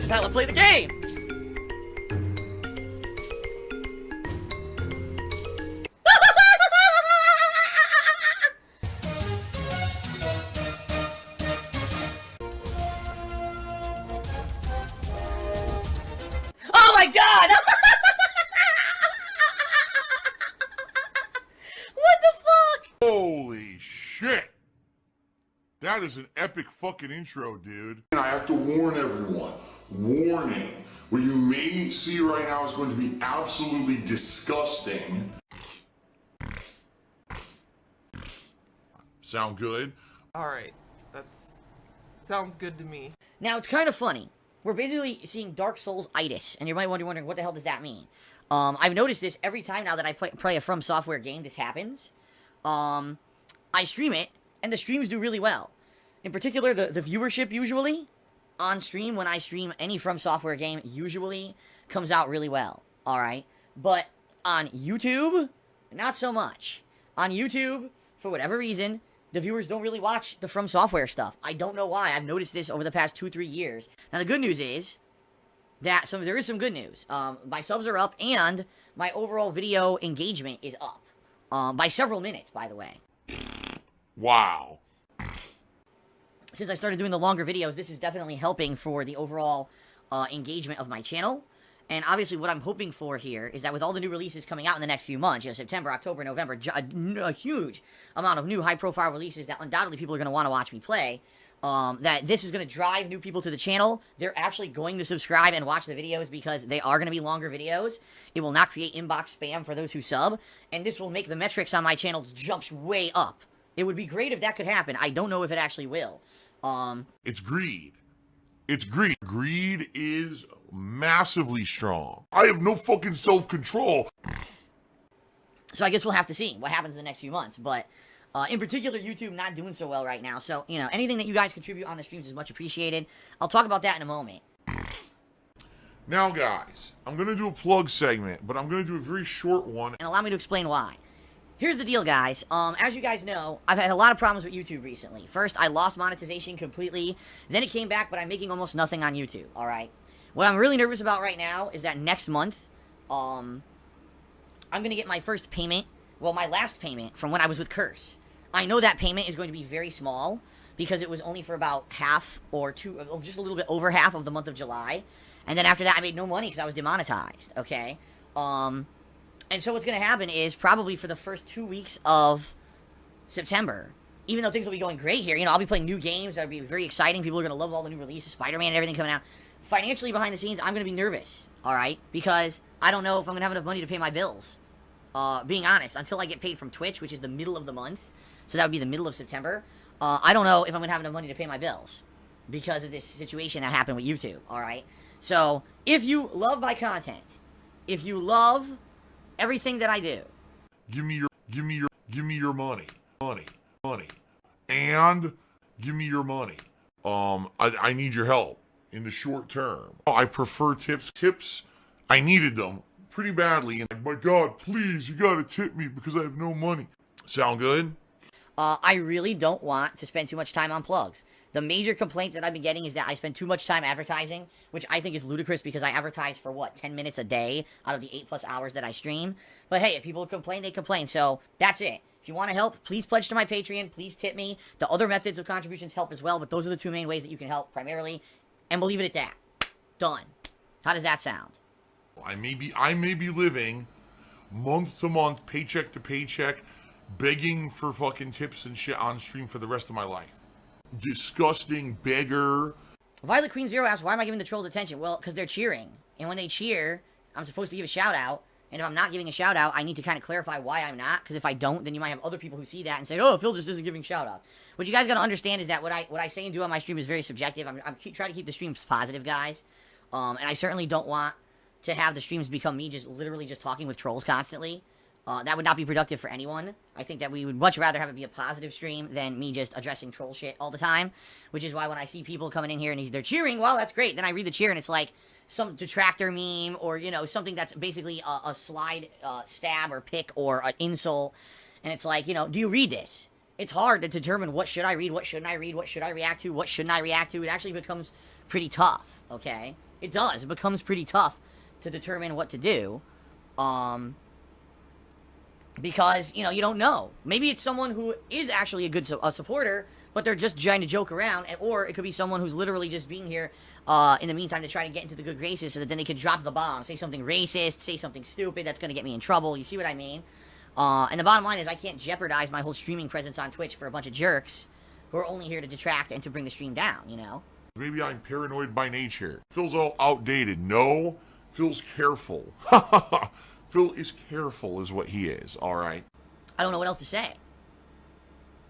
This is how I play the game! Oh my god! What the fuck? Holy shit! That is an epic fucking intro, dude. And I have to warn everyone. Warning. What you may see right now is going to be absolutely disgusting. Sound good? Alright, sounds good to me. Now, it's kind of funny. We're basically seeing Dark Souls-itis, and you might be wondering, what the hell does that mean? I've noticed this every time now that I play a From Software game, this happens. I stream it, and the streams do really well. In particular, the viewership usually on stream, when I stream any From Software game, usually comes out really well, alright? But on YouTube, not so much. On YouTube, for whatever reason, the viewers don't really watch the From Software stuff. I don't know why. I've noticed this over the past 2-3 years. Now, the good news is that there is some good news. My subs are up, and my overall video engagement is up. By several minutes, by the way. Wow. Since I started doing the longer videos, this is definitely helping for the overall engagement of my channel. And obviously what I'm hoping for here is that with all the new releases coming out in the next few months, September, October, November, a huge amount of new high-profile releases that undoubtedly people are going to want to watch me play, that this is going to drive new people to the channel. They're actually going to subscribe and watch the videos because they are going to be longer videos. It will not create inbox spam for those who sub, and this will make the metrics on my channel jump way up. It would be great if that could happen. I don't know if it actually will. It's greed. It's greed. Greed is massively strong. I have no fucking self-control. So I guess we'll have to see what happens in the next few months. But in particular, YouTube not doing so well right now. So, you know, anything that you guys contribute on the streams is much appreciated. I'll talk about that in a moment. Now, guys, I'm going to do a plug segment, but I'm going to do a very short one. And allow me to explain why. Here's the deal, guys. As you guys know, I've had a lot of problems with YouTube recently. First, I lost monetization completely. Then it came back, but I'm making almost nothing on YouTube, alright? What I'm really nervous about right now is that next month, I'm going to get my first payment, well, my last payment from when I was with Curse. I know that payment is going to be very small because it was only for about half or just a little bit over half of the month of July. And then after that, I made no money because I was demonetized, okay? And so what's going to happen is probably for the first 2 weeks of September, even though things will be going great here, you know, I'll be playing new games. That'll be very exciting. People are going to love all the new releases, Spider-Man and everything coming out. Financially, behind the scenes, I'm going to be nervous, all right? Because I don't know if I'm going to have enough money to pay my bills. Being honest, until I get paid from Twitch, which is the middle of the month, so that would be the middle of September, I don't know if I'm going to have enough money to pay my bills because of this situation that happened with YouTube, all right? So, if you love my content, if you love everything that I do, Give me your money. And give me your money. I need your help in the short term. I prefer tips. Tips, I needed them pretty badly. And like, my God, please, you gotta tip me because I have no money. Sound good? I really don't want to spend too much time on plugs. The major complaints that I've been getting is that I spend too much time advertising, which I think is ludicrous because I advertise for, what, 10 minutes a day out of the 8+ hours that I stream? But hey, if people complain, they complain, so that's it. If you want to help, please pledge to my Patreon, please tip me. The other methods of contributions help as well, but those are the two main ways that you can help primarily, and we'll leave it at that. Done. How does that sound? I may be living month to month, paycheck to paycheck, begging for fucking tips and shit on stream for the rest of my life. Disgusting beggar. Violet Queen Zero asks, why am I giving the trolls attention? Well, because they're cheering. And when they cheer, I'm supposed to give a shout out. And if I'm not giving a shout out, I need to kind of clarify why I'm not. Because if I don't, then you might have other people who see that and say, oh, Phil just isn't giving shout outs. What you guys got to understand is that what I say and do on my stream is very subjective. I'm trying to keep the streams positive, guys. And I certainly don't want to have the streams become me literally just talking with trolls constantly. That would not be productive for anyone. I think that we would much rather have it be a positive stream than me just addressing troll shit all the time. Which is why when I see people coming in here and they're cheering, well, that's great. Then I read the cheer and it's like some detractor meme or, you know, something that's basically a slide stab or pick or an insult. And it's like, you know, do you read this? it's hard to determine what should I read, what shouldn't I read, what should I react to, what shouldn't I react to. It actually becomes pretty tough, okay? It does. It becomes pretty tough to determine what to do. Because, you know, you don't know. Maybe it's someone who is actually a good supporter, but they're just trying to joke around, or it could be someone who's literally just being here in the meantime to try to get into the good graces so that then they can drop the bomb, say something racist, say something stupid that's going to get me in trouble. You see what I mean? And the bottom line is I can't jeopardize my whole streaming presence on Twitch for a bunch of jerks who are only here to detract and to bring the stream down, you know? Maybe I'm paranoid by nature. Phil's all outdated. No, Phil's careful. Phil is careful is what he is, alright? I don't know what else to say.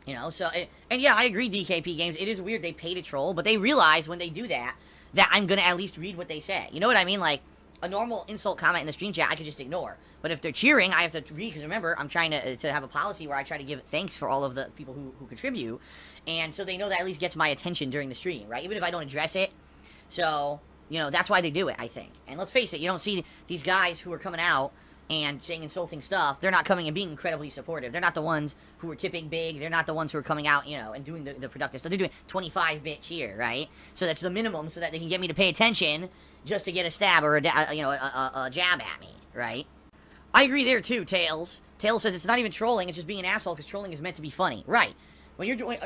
You know, so, and yeah, I agree, DKP Games, it is weird they pay to troll, but they realize when they do that, that I'm gonna at least read what they say. You know what I mean? Like, a normal insult comment in the stream chat, I could just ignore. But if they're cheering, I have to read, because remember, I'm trying to have a policy where I try to give thanks for all of the people who contribute, and so they know that at least gets my attention during the stream, right? Even if I don't address it. So, you know, that's why they do it, I think. And let's face it, you don't see these guys who are coming out and saying insulting stuff. They're not coming and being incredibly supportive. They're not the ones who are tipping big. They're not the ones who are coming out, you know, and doing the productive stuff. They're doing 25-bit cheer, right? So that's the minimum so that they can get me to pay attention just to get a stab or a jab at me, right? I agree there too, Tails. Tails says it's not even trolling, it's just being an asshole because trolling is meant to be funny. Right. When you're doing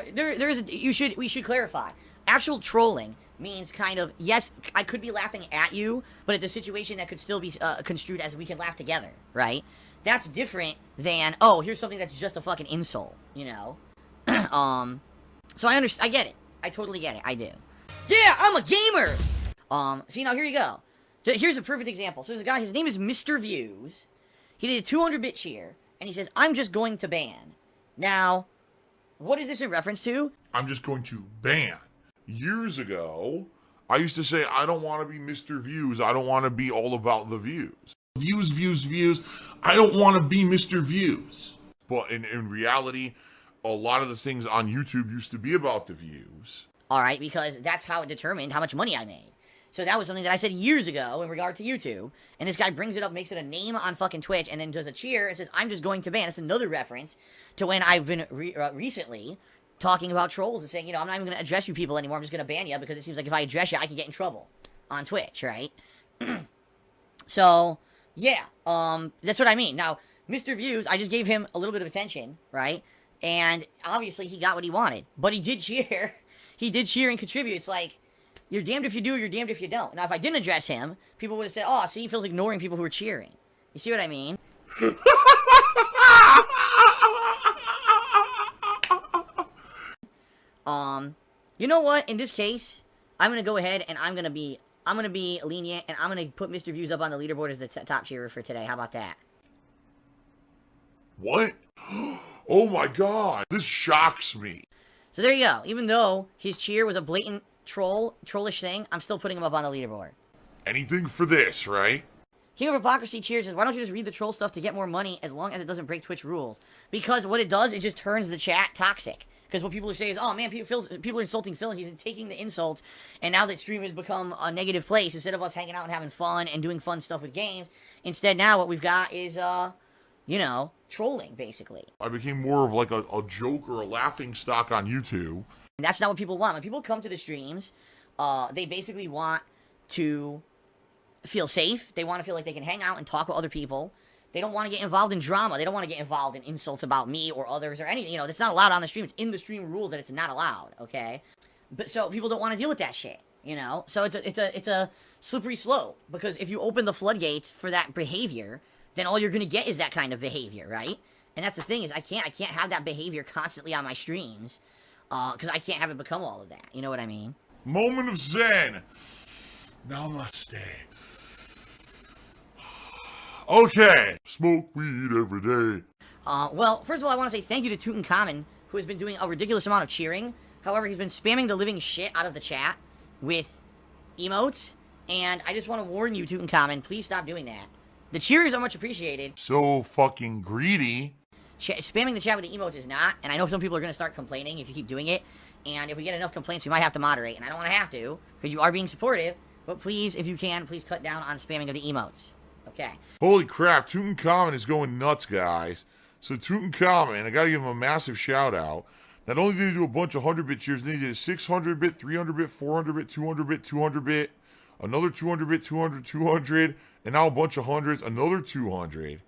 we should clarify. Actual trolling means kind of, yes, I could be laughing at you, but it's a situation that could still be construed as we can laugh together, right? That's different than, oh, here's something that's just a fucking insult, you know? So I get it. I totally get it. I do. Yeah, I'm a gamer! See, now here you go. Here's a perfect example. So there's a guy, his name is Mr. Views. He did a 200-bit cheer, and he says, I'm just going to ban. Now, what is this in reference to? I'm just going to ban. Years ago, I used to say, I don't want to be Mr. Views. I don't want to be all about the views. Views, views, views. I don't want to be Mr. Views. But in reality, a lot of the things on YouTube used to be about the views. All right, because that's how it determined how much money I made. So that was something that I said years ago in regard to YouTube. And this guy brings it up, makes it a name on fucking Twitch, and then does a cheer and says, I'm just going to ban. That's another reference to when I've been recently talking about trolls and saying, you know, I'm not even going to address you people anymore. I'm just going to ban you because it seems like if I address you, I can get in trouble on Twitch, right? So, yeah, that's what I mean. Now, Mr. Views, I just gave him a little bit of attention, right? And obviously he got what he wanted. But he did cheer. He did cheer and contribute. It's like, you're damned if you do, you're damned if you don't. Now, if I didn't address him, people would have said, oh, see, he feels ignoring people who are cheering. You see what I mean? You know what? In this case, I'm gonna go ahead and I'm gonna be lenient, and I'm gonna put Mr. Views up on the leaderboard as the top cheerer for today. How about that? What? Oh my god, this shocks me. So there you go. Even though his cheer was a blatant trollish thing, I'm still putting him up on the leaderboard. Anything for this, right? King of Hypocrisy cheers says, why don't you just read the troll stuff to get more money as long as it doesn't break Twitch rules? Because what it does, it just turns the chat toxic. Because what people are saying is, oh man, people are insulting Phil, and he's taking the insults, and now that stream has become a negative place, instead of us hanging out and having fun and doing fun stuff with games, instead now what we've got is, you know, trolling, basically. I became more of like a joke or a laughing stock on YouTube. And that's not what people want. When people come to the streams, they basically want to feel safe. They want to feel like they can hang out and talk with other people. They don't want to get involved in drama. They don't want to get involved in insults about me or others or anything. You know, that's not allowed on the stream. It's in the stream rules that it's not allowed, okay? But so people don't want to deal with that shit, you know? So it's a slippery slope, because if you open the floodgates for that behavior, then all you're going to get is that kind of behavior, right? And that's the thing, is I can't have that behavior constantly on my streams, because I can't have it become all of that. You know what I mean? Moment of Zen. Namaste. Okay. Smoke weed every day. Well, first of all, I want to say thank you to Tutankhamun, who has been doing a ridiculous amount of cheering. However, he's been spamming the living shit out of the chat with emotes, and I just want to warn you, Tutankhamun, please stop doing that. The cheers are much appreciated. So fucking greedy. Spamming the chat with the emotes is not, and I know some people are going to start complaining if you keep doing it, and if we get enough complaints, we might have to moderate, and I don't want to have to, because you are being supportive, but please, if you can, please cut down on spamming of the emotes. Okay. Holy crap, Tutankhamun is going nuts, guys. So Tutankhamun, I gotta give him a massive shout out. Not only did he do a bunch of 100-bit cheers, then he did a 600-bit, 300-bit, 400-bit, 200-bit, 200-bit, another 200-bit, 200, 200, and now a bunch of hundreds, another 200.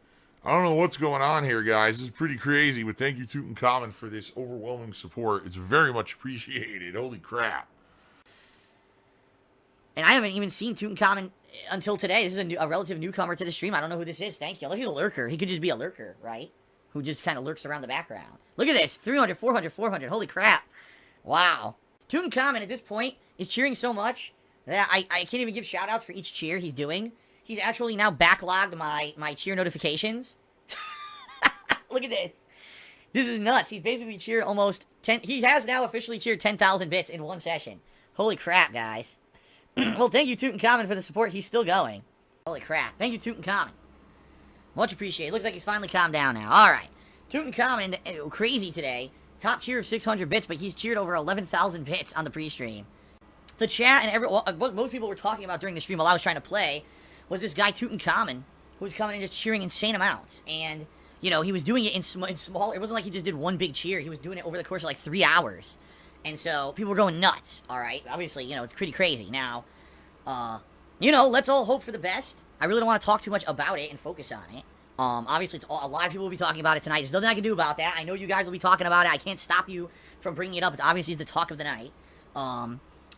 I don't know what's going on here, guys. This is pretty crazy, but thank you, Tutankhamun, for this overwhelming support. It's very much appreciated. Holy crap. And I haven't even seen Tutankhamun until today. This is a relative newcomer to the stream. I don't know who this is. Thank you. Unless he's a lurker. He could just be a lurker, right? Who just kind of lurks around the background. Look at this. 300, 400, 400. Holy crap. Wow. Tutankhamun at this point is cheering so much that I can't even give shoutouts for each cheer he's doing. He's actually now backlogged my cheer notifications. Look at this. This is nuts. He's basically cheered almost 10... He has now officially cheered 10,000 bits in one session. Holy crap, guys. Well, thank you, Tutankhamun, for the support. He's still going. Holy crap. Thank you, Tutankhamun. Much appreciated. Looks like he's finally calmed down now. Alright. Tutankhamun, crazy today. Top cheer of 600 bits, but he's cheered over 11,000 bits on the pre-stream. The chat and what most people were talking about during the stream while I was trying to play was this guy, Tutankhamun, who was coming in just cheering insane amounts. And, you know, he was doing it in small... It wasn't like he just did one big cheer. He was doing it over the course of like 3 hours. And so, people were going nuts, alright? Obviously, you know, it's pretty crazy. Now, you know, let's all hope for the best. I really don't want to talk too much about it and focus on it. Obviously, a lot of people will be talking about it tonight. There's nothing I can do about that. I know you guys will be talking about it. I can't stop you from bringing it up. It's obviously the talk of the night.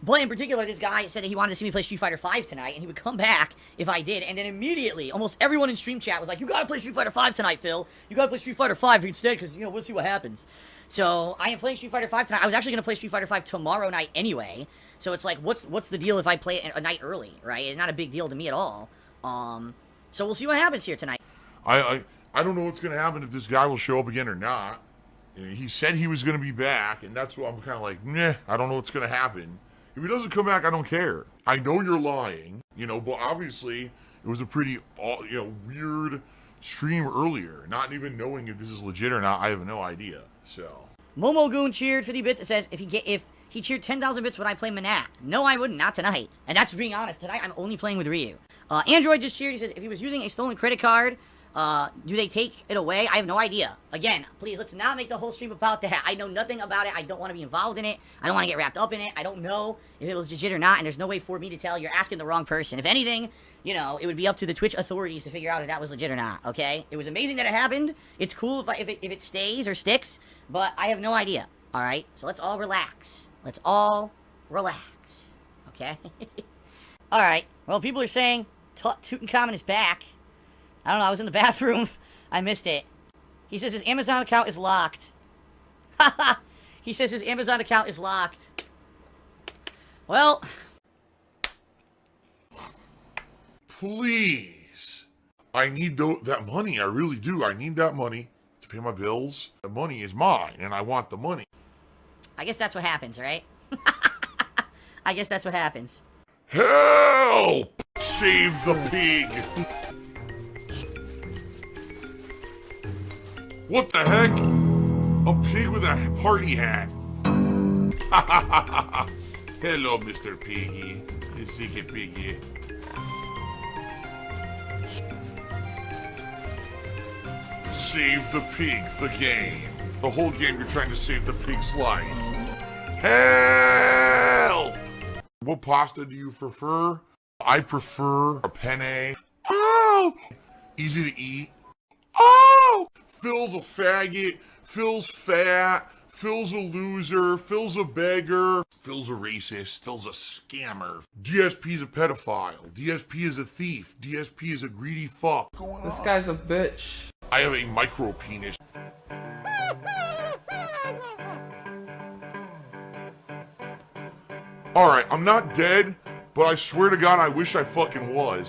But in particular, this guy said that he wanted to see me play Street Fighter V tonight, and he would come back if I did. And then immediately, almost everyone in stream chat was like, "You gotta play Street Fighter V tonight, Phil. You gotta play Street Fighter V instead, because, you know, we'll see what happens." So, I am playing Street Fighter V tonight. I was actually gonna play Street Fighter V tomorrow night anyway. So it's like, what's the deal if I play it a night early, right? It's not a big deal to me at all. So we'll see what happens here tonight. I don't know what's going to happen if this guy will show up again or not. He said he was going to be back, and that's why I'm kind of like, meh, I don't know what's going to happen. If he doesn't come back, I don't care. I know you're lying, you know, but obviously it was a pretty, you know, weird stream earlier. Not even knowing if this is legit or not, I have no idea, so. Momogoon cheered 50 bits. It says, if he cheered 10,000 bits, would I play Manat? No, I wouldn't. Not tonight. And that's being honest. Tonight, I'm only playing with Ryu. Android just cheered. He says, if he was using a stolen credit card, do they take it away? I have no idea. Again, please, let's not make the whole stream about that. I know nothing about it. I don't want to be involved in it. I don't want to get wrapped up in it. I don't know if it was legit or not, and there's no way for me to tell. You're asking the wrong person. If anything, you know, it would be up to the Twitch authorities to figure out if that was legit or not, okay? It was amazing that it happened. It's cool if it stays or sticks, but I have no idea, all right? So let's all relax. Let's all relax, okay? All right. Well, people are saying Tutankhamun is back. I don't know, I was in the bathroom. I missed it. He says his Amazon account is locked. Haha! He says his Amazon account is locked. Well... Please. I need that money. I really do. I need that money to pay my bills. The money is mine, and I want the money. I guess that's what happens, right? I guess that's what happens. Help! Save the pig! What the heck? A pig with a party hat. Hello, Mr. Piggy. Sicky Piggy. Save the pig, the game. The whole game you're trying to save the pig's life. Help! What pasta do you prefer? I prefer a penne. Oh! Easy to eat. Oh! Phil's a faggot. Phil's fat. Phil's a loser. Phil's a beggar. Phil's a racist. Phil's a scammer. DSP's a pedophile. DSP is a thief. DSP is a greedy fuck. This guy's a bitch. I have a micro penis. Alright, I'm not dead, but I swear to God I wish I fucking was.